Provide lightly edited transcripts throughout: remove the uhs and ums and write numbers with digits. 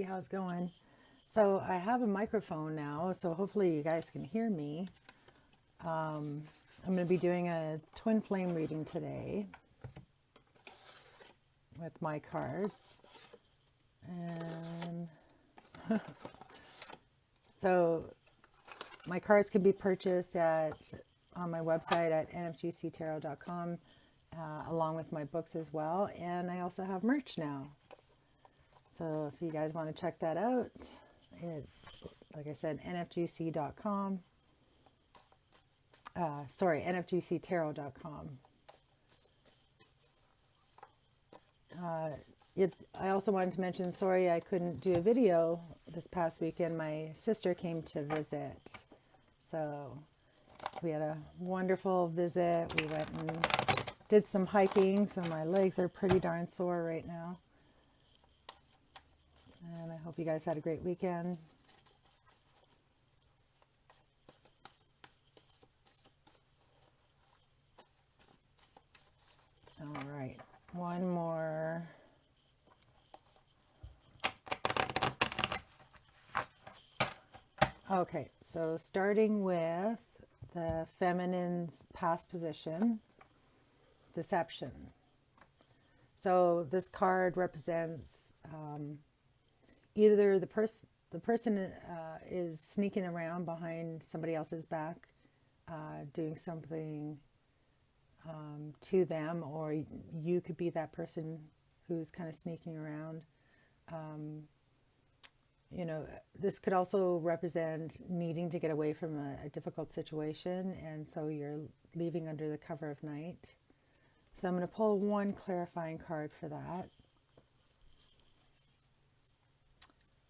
how's it going? So I have a microphone now, so hopefully you guys can hear me. I'm going to be doing a twin flame reading today with my cards. And so my cards can be purchased on my website at NFgC Tarot.com, along with my books as well. And I also have merch now. So if you guys want to check that out, like I said, NFgC.com. NFgCTarot.com. I also wanted to mention, sorry I couldn't do a video this past weekend. My sister came to visit. So we had a wonderful visit. We went and did some hiking, so my legs are pretty darn sore right now. And I hope you guys had a great weekend. All right, one more. Okay, so starting with the feminine's past position, deception. So this card represents either the person is sneaking around behind somebody else's back, doing something to them, or you could be that person who's kind of sneaking around. This could also represent needing to get away from a difficult situation, and so you're leaving under the cover of night. So I'm going to pull one clarifying card for that.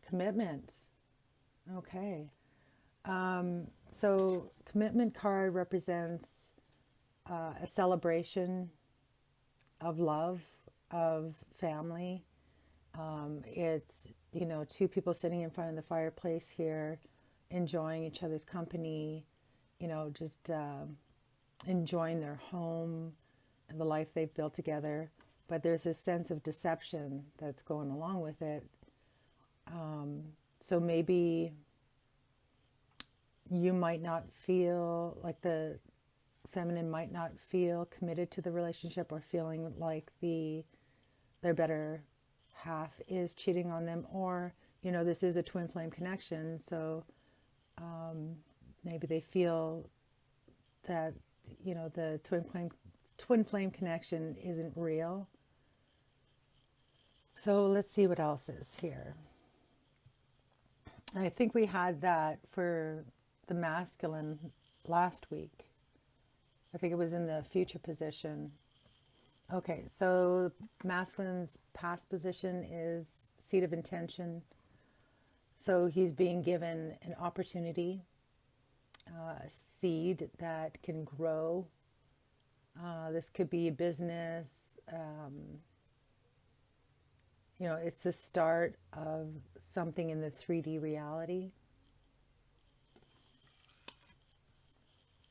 Commitment. Okay. So commitment card represents a celebration of love, of family. It's, two people sitting in front of the fireplace here, enjoying each other's company, just enjoying their home and the life they've built together. But there's this sense of deception that's going along with it. So maybe you might not feel like the feminine might not feel committed to the relationship, or feeling like their better half is cheating on them, or this is a twin flame connection, so maybe they feel that the twin flame connection isn't real. So let's see what else is here. I think we had that for the masculine last week. I think it was in the future position. Okay, so masculine's past position is seed of intention. So he's being given an opportunity, a seed that can grow. This could be a business. It's the start of something in the 3D reality.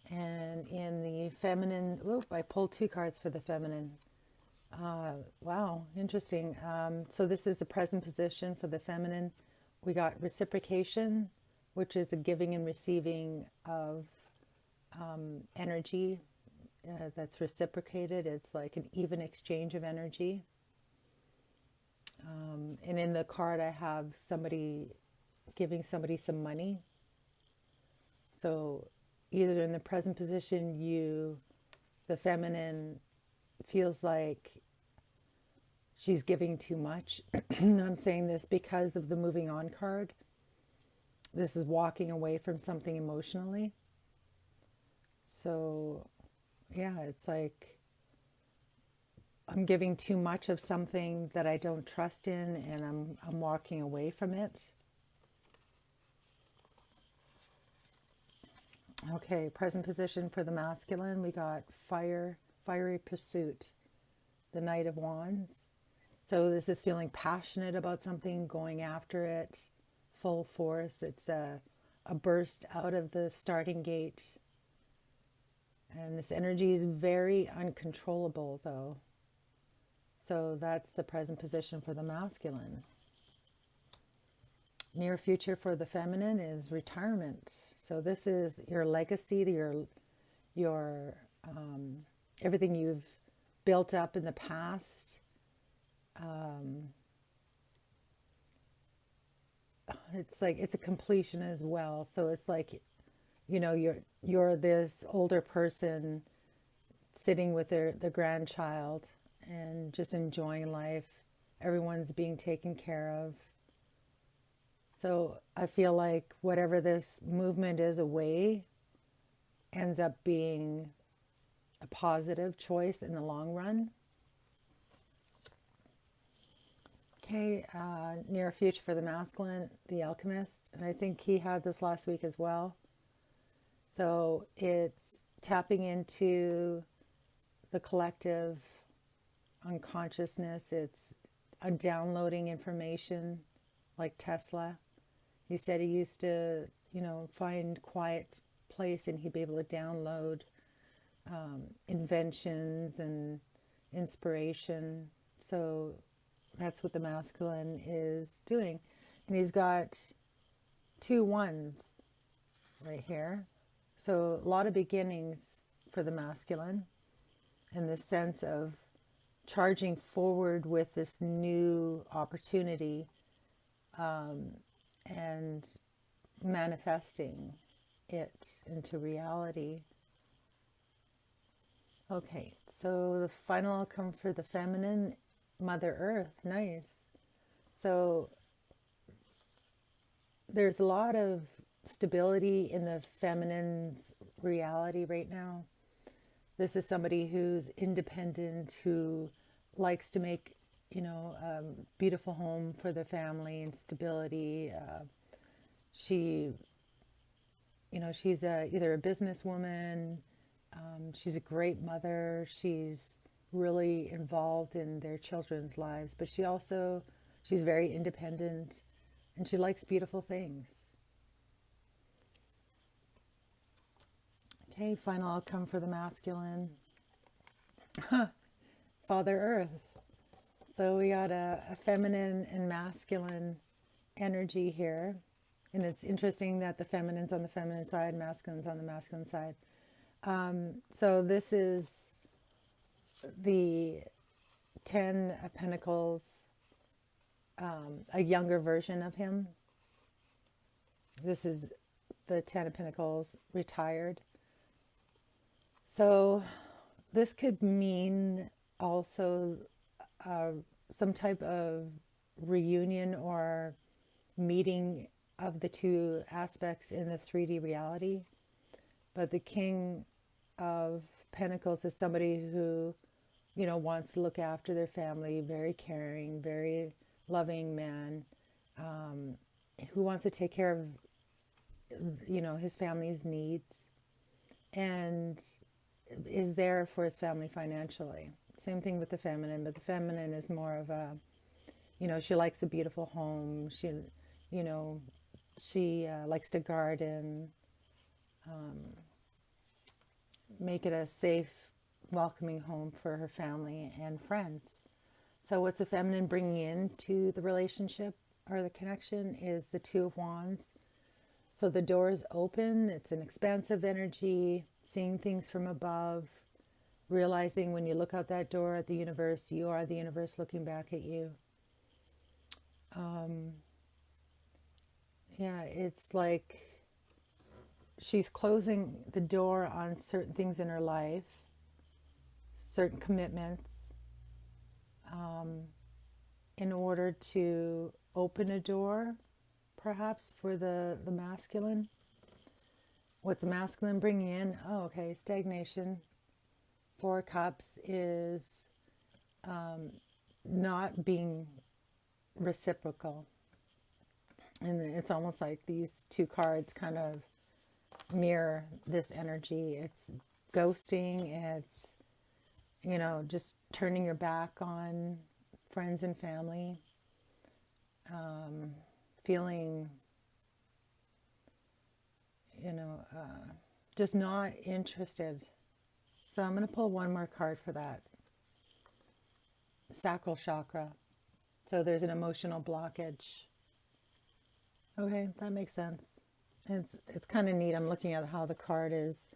And in the feminine, I pulled two cards for the feminine. Wow, interesting. So this is the present position for the feminine. We got reciprocation, which is a giving and receiving of energy that's reciprocated. It's like an even exchange of energy. And in the card, I have somebody giving somebody some money. So either in the present position, the feminine, feels like she's giving too much. And I'm saying this because of the moving on card. This is walking away from something emotionally. So yeah, it's like I'm giving too much of something that I don't trust in, and I'm walking away from it. Okay, present position for the masculine, we got fiery pursuit, the Knight of Wands. So this is feeling passionate about something, going after it, full force. It's a burst out of the starting gate. And this energy is very uncontrollable, though. So that's the present position for the masculine. near future for the feminine is retirement. So this is your legacy, your everything you've built up in the past. It's like it's a completion as well. So it's like, you know, you're this older person sitting with their grandchild and just enjoying life. Everyone's being taken care of. So I feel like whatever this movement is away ends up being a positive choice in the long run. Okay, near future for the masculine, the alchemist. And I think he had this last week as well. So it's tapping into the collective unconsciousness. It's downloading information like Tesla. He said he used to, you know, find quiet place and he'd be able to download inventions and inspiration. So that's what the masculine is doing. And he's got 2 1s right here. So a lot of beginnings for the masculine in the sense of charging forward with this new opportunity and manifesting it into reality. Okay, so the final outcome for the feminine, Mother Earth, nice. So there's a lot of stability in the feminine's reality right now. This is somebody who's independent, who likes to make, you know, beautiful home for the family and stability. She, you know, she's either a businesswoman, she's a great mother, she's really involved in their children's lives, but she's very independent and she likes beautiful things. Okay, final outcome for the masculine. Father Earth. So we got a feminine and masculine energy here. And it's interesting that the feminine's on the feminine side, masculine's on the masculine side. So this is the 10 of Pentacles, a younger version of him. This is the 10 of Pentacles retired. So this could mean also some type of reunion or meeting of the 2 aspects in the 3D reality. But the King of Pentacles is somebody who, you know, wants to look after their family, very caring, very loving man, who wants to take care of, you know, his family's needs and is there for his family financially. Same thing with the feminine, but the feminine is more of a, you know, she likes a beautiful home. She, you know, she likes to garden, make it a safe, welcoming home for her family and friends. So what's the feminine bringing into the relationship or the connection is the 2 of Wands. So the door is open. It's an expansive energy, seeing things from above, realizing when you look out that door at the universe, you are the universe looking back at you. Yeah, it's like she's closing the door on certain things in her life, certain commitments, in order to open a door, perhaps, for the masculine. What's the masculine bringing in? Oh, okay, stagnation. 4 of Cups is not being reciprocal. And it's almost like these 2 cards kind of mirror this energy. It's ghosting, it's, you know, just turning your back on friends and family, feeling, you know, just not interested. So I'm going to pull one more card for that. Sacral chakra. So there's an emotional blockage. Okay, that makes sense. It's kind of neat. I'm looking at how the card is.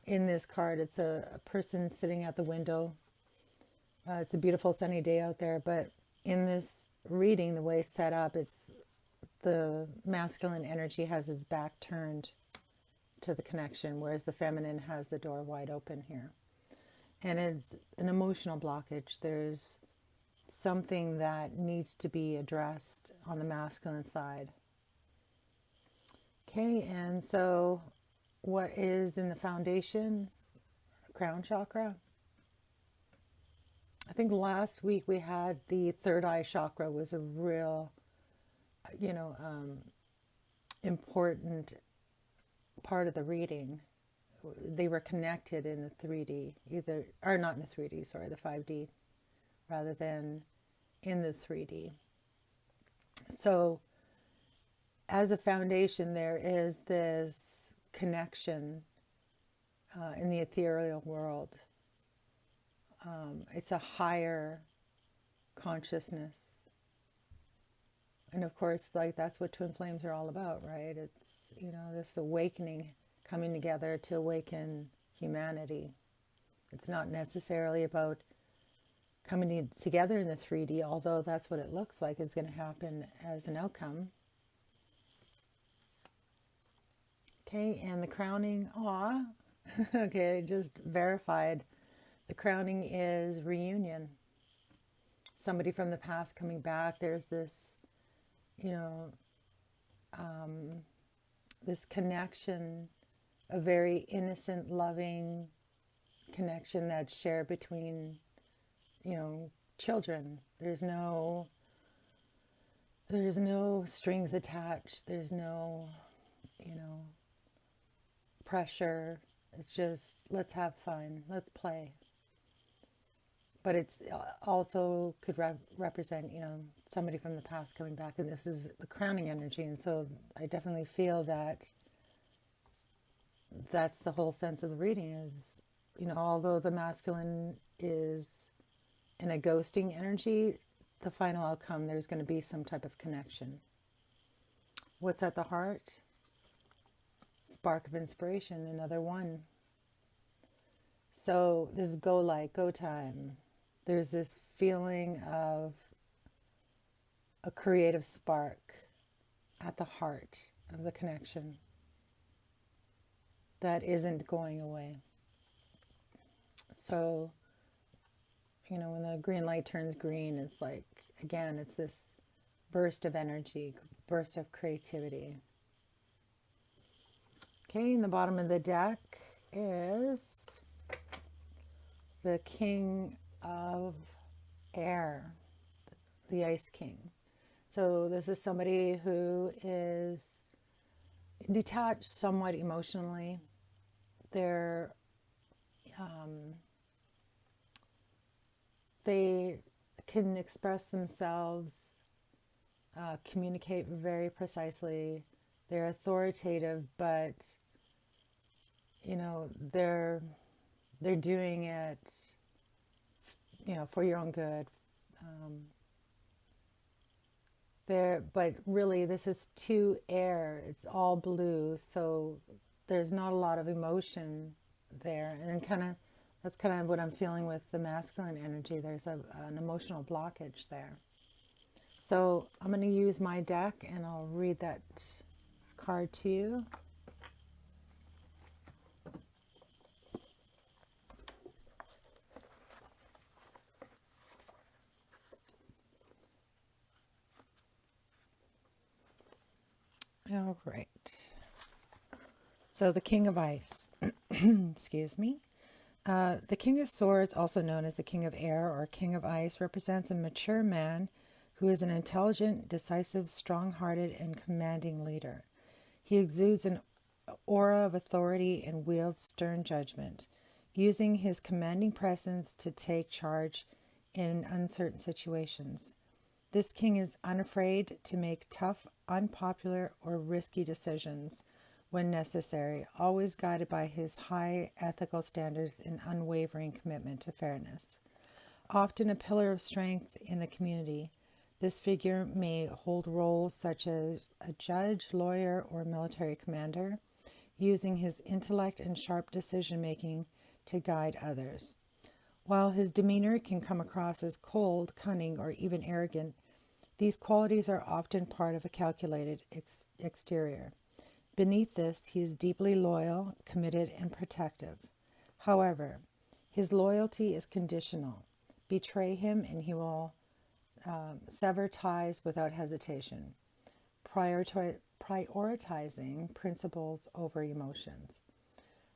In this card, it's a person sitting at the window. It's a beautiful sunny day out there, but in this reading, the way it's set up, it's the masculine energy has his back turned to the connection, whereas the feminine has the door wide open here. And it's an emotional blockage. There's something that needs to be addressed on the masculine side. Okay, and so what is in the foundation? Crown chakra. I think last week we had the third eye chakra was a real, important part of the reading. They were connected in the 3D, or not in the 3D, sorry, the 5D, rather than in the 3D. So as a foundation, there is this connection in the ethereal world. It's a higher consciousness. And of course, like that's what twin flames are all about, right? It's, this awakening, coming together to awaken humanity. It's not necessarily about coming together in the 3D, although that's what it looks like is going to happen as an outcome. Okay, and the crowning, okay, just verified. The crowning is reunion. Somebody from the past coming back. There's this, this connection, a very innocent, loving connection that's shared between, children. There's no strings attached. There's no, pressure. It's just, let's have fun. Let's play. But it's also could represent, somebody from the past coming back. And this is the crowning energy. And so I definitely feel that that's the whole sense of the reading is, although the masculine is in a ghosting energy, the final outcome, there's going to be some type of connection. What's at the heart? Spark of inspiration, another one. So this is go time. There's this feeling of a creative spark at the heart of the connection that isn't going away. So, when the green light turns green, it's like, again, it's this burst of energy, burst of creativity. Okay, in the bottom of the deck is the King of Air, the Ice King. So this is somebody who is detached somewhat emotionally. They can express themselves, communicate very precisely. They're authoritative, but they're doing it, for your own good. But really, this is too air. It's all blue, so there's not a lot of emotion there, and that's kind of what I'm feeling with the masculine energy. There's an emotional blockage there. So I'm going to use my deck, and I'll read that card to you. All right. So the King of Ice, excuse me. The King of Swords, also known as the King of Air or King of Ice, represents a mature man who is an intelligent, decisive, strong-hearted, and commanding leader. He exudes an aura of authority and wields stern judgment, using his commanding presence to take charge in uncertain situations. This king is unafraid to make tough, unpopular, or risky decisions when necessary, always guided by his high ethical standards and unwavering commitment to fairness. Often a pillar of strength in the community, This figure may hold roles such as a judge, lawyer, or military commander, using his intellect and sharp decision making to guide others. While his demeanor can come across as cold, cunning, or even arrogant, these qualities are often part of a calculated exterior. Beneath this, he is deeply loyal, committed, and protective. However, his loyalty is conditional. Betray him and he will sever ties without hesitation, prioritizing principles over emotions.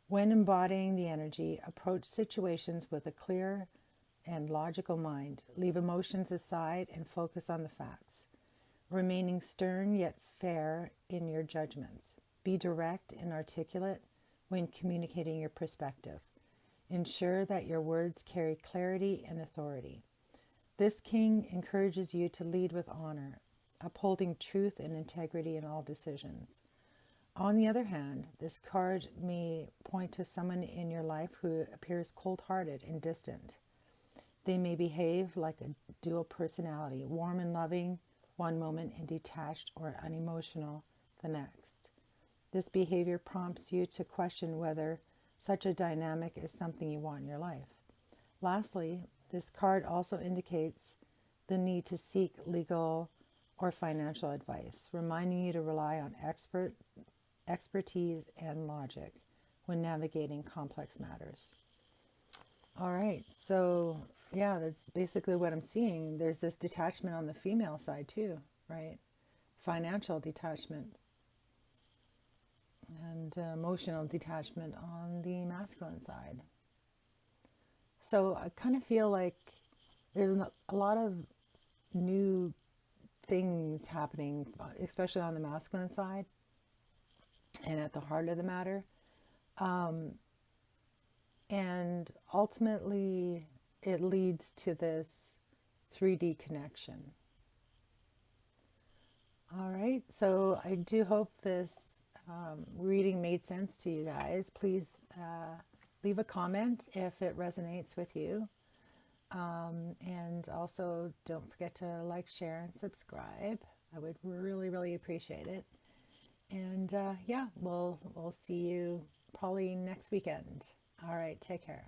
When embodying the energy, approach situations with a clear and logical mind. Leave emotions aside and focus on the facts, remaining stern yet fair in your judgments. Be direct and articulate when communicating your perspective. Ensure that your words carry clarity and authority. This king encourages you to lead with honor, upholding truth and integrity in all decisions. On the other hand, this card may point to someone in your life who appears cold-hearted and distant. They may behave like a dual personality, warm and loving one moment and detached or unemotional the next. This behavior prompts you to question whether such a dynamic is something you want in your life. Lastly, this card also indicates the need to seek legal or financial advice, reminding you to rely on expertise and logic when navigating complex matters. All right, so yeah, that's basically what I'm seeing. There's this detachment on the female side too, right? Financial detachment and emotional detachment on the masculine side. So I kind of feel like there's a lot of new things happening, especially on the masculine side and at the heart of the matter. And ultimately, it leads to this 3D connection. All right, so I do hope this reading made sense to you guys. Please leave a comment if it resonates with you. And also don't forget to like, share, and subscribe. I would really, really appreciate it. And yeah, we'll see you probably next weekend. All right, take care.